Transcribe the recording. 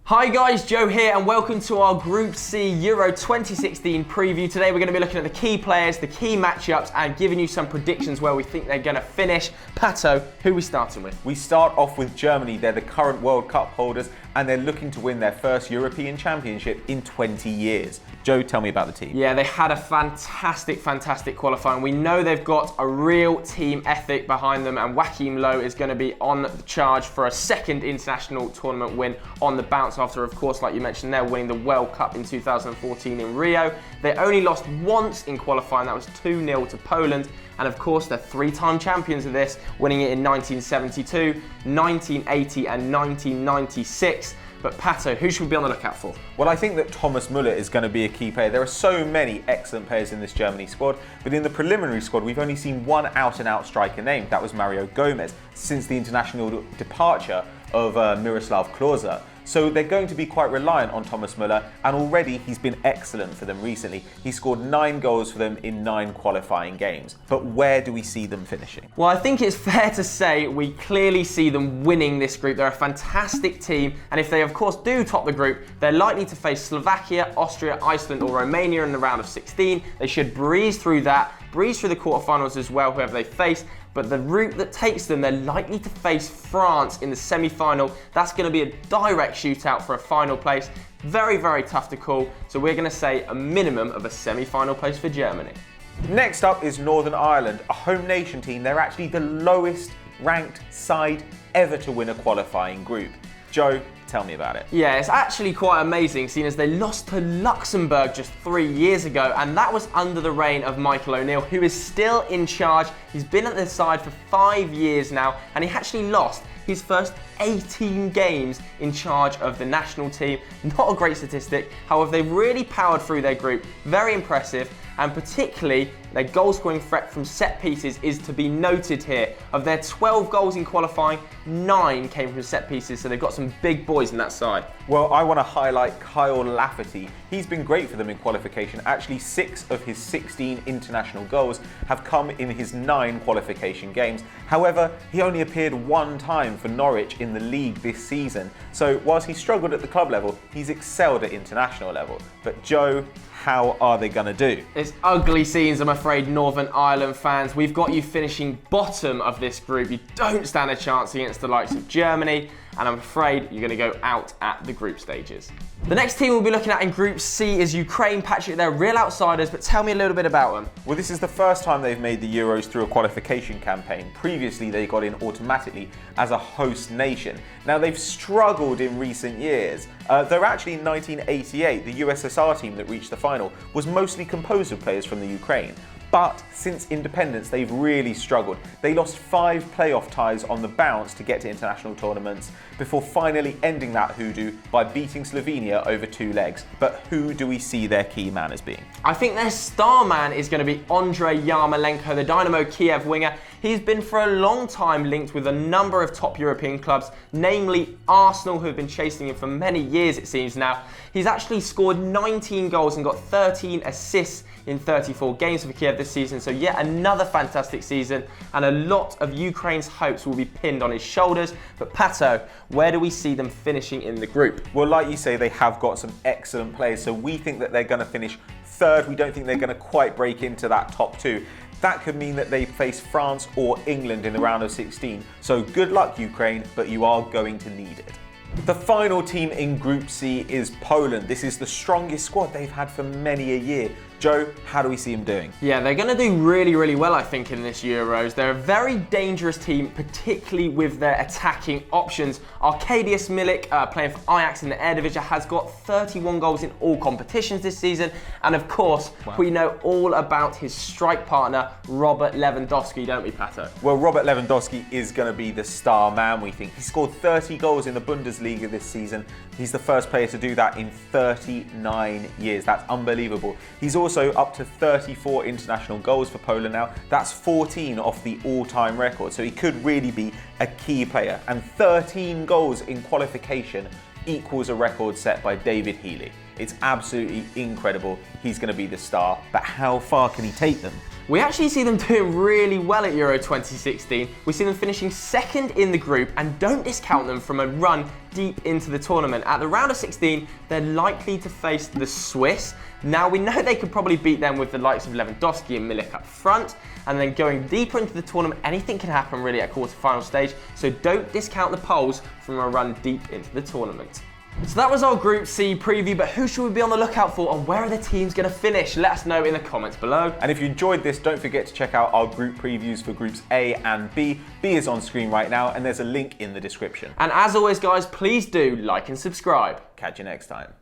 Hi guys, Joe here and welcome to our Group C Euro 2016 preview. Today we're going to be looking at the key players, the key matchups and giving you some predictions where we think they're going to finish. Pato, who are we starting with? We start off with Germany. They're the current World Cup holders and they're looking to win their first European Championship in 20 years. Joe, tell me about the team. Yeah, they had a fantastic qualifying. We know they've got a real team ethic behind them and Joachim Low is going to be on the charge for a second international tournament win on the bounce after, of course, like you mentioned there, winning the World Cup in 2014 in Rio. They only lost once in qualifying, that was 2-0 to Poland. And of course, they're three-time champions of this, winning it in 1972, 1980 and 1996. But Pato, who should we be on the lookout for? Well, I think that Thomas Müller is going to be a key player. There are so many excellent players in this Germany squad, but in the preliminary squad, we've only seen one out-and-out striker named. That was Mario Gomez, since the international departure of Miroslav Klose. So they're going to be quite reliant on Thomas Müller, and already he's been excellent for them recently. He scored 9 goals for them in 9 qualifying games. But where do we see them finishing? Well, I think it's fair to say we clearly see them winning this group. They're a fantastic team, and if they of course do top the group, they're likely to face Slovakia, Austria, Iceland or Romania in the round of 16. They should breeze through that, breeze through the quarterfinals as well, whoever they face. But the route that takes them, they're likely to face France in the semi-final. That's going to be a direct shootout for a final place. Very, very tough to call. So we're going to say a minimum of a semi-final place for Germany. Next up is Northern Ireland, a home nation team. They're actually the lowest ranked side ever to win a qualifying group. Joe, tell me about it. Yeah, it's actually quite amazing, seeing as they lost to Luxembourg just 3 years ago, and that was under the reign of Michael O'Neill, who is still in charge. He's been at the side for 5 years now, and he actually lost his first 18 games in charge of the national team. Not a great statistic, however, they've really powered through their group. Very impressive, and particularly their goal scoring threat from set pieces is to be noted here. Of their 12 goals in qualifying, 9 came from set pieces, so they've got some big boys in that side. Well, I want to highlight Kyle Lafferty. He's been great for them in qualification. Actually, 6 of his 16 international goals have come in his 9 qualification games. However, he only appeared 1 time for Norwich in the league this season. So whilst he struggled at the club level, he's excelled at international level. But Joe, how are they going to do? It's ugly scenes, I'm afraid, Northern Ireland fans. We've got you finishing bottom of this group. You don't stand a chance against the likes of Germany, and I'm afraid you're going to go out at the group stages. The next team we'll be looking at in Group C is Ukraine. Patrick, they're real outsiders, but tell me a little bit about them. Well, this is the first time they've made the Euros through a qualification campaign. Previously, they got in automatically as a host nation. Now, they've struggled in recent years. Though actually in 1988, the USSR team that reached the final was mostly composed of players from the Ukraine. But since independence, they've really struggled. They lost 5 playoff ties on the bounce to get to international tournaments before finally ending that hoodoo by beating Slovenia over 2 legs. But who do we see their key man as being? I think their star man is going to be Andrei Yarmolenko, the Dynamo Kiev winger. He's been for a long time linked with a number of top European clubs, namely Arsenal, who have been chasing him for many years, it seems now. He's actually scored 19 goals and got 13 assists in 34 games for Kiev this season, so yet another fantastic season, and a lot of Ukraine's hopes will be pinned on his shoulders. But Pato, where do we see them finishing in the group? Well, like you say, they have got some excellent players, so we think that they're going to finish 3rd. We don't think they're going to quite break into that top 2. That could mean that they face France or England in the round of 16. So good luck, Ukraine, but you are going to need it. The final team in Group C is Poland. This is the strongest squad they've had for many a year. Joe, how do we see them doing? Yeah, they're going to do really, really well, I think, in this Euros. They're a very dangerous team, particularly with their attacking options. Arkadiusz Milik, playing for Ajax in the Eredivisie, has got 31 goals in all competitions this season. And of course, we know all about his strike partner, Robert Lewandowski, don't we, Pato? Well, Robert Lewandowski is going to be the star man, we think. He scored 30 goals in the Bundesliga this season. He's the first player to do that in 39 years. That's unbelievable. He's also up to 34 international goals for Poland now. That's 14 off the all-time record. So he could really be a key player. And 13 goals in qualification equals a record set by David Healy. It's absolutely incredible. He's going to be the star, but how far can he take them? We actually see them doing really well at Euro 2016. We see them finishing second in the group, and don't discount them from a run deep into the tournament. At the round of 16, they're likely to face the Swiss. Now, we know they could probably beat them with the likes of Lewandowski and Milik up front, and then going deeper into the tournament, anything can happen really at quarter-final stage, so don't discount the Poles from a run deep into the tournament. So that was our Group C preview, but who should we be on the lookout for, and where are the teams going to finish? Let us know in the comments below. And if you enjoyed this, don't forget to check out our group previews for Groups A and B. B is on screen right now, and there's a link in the description. And as always, guys, please do like and subscribe. Catch you next time.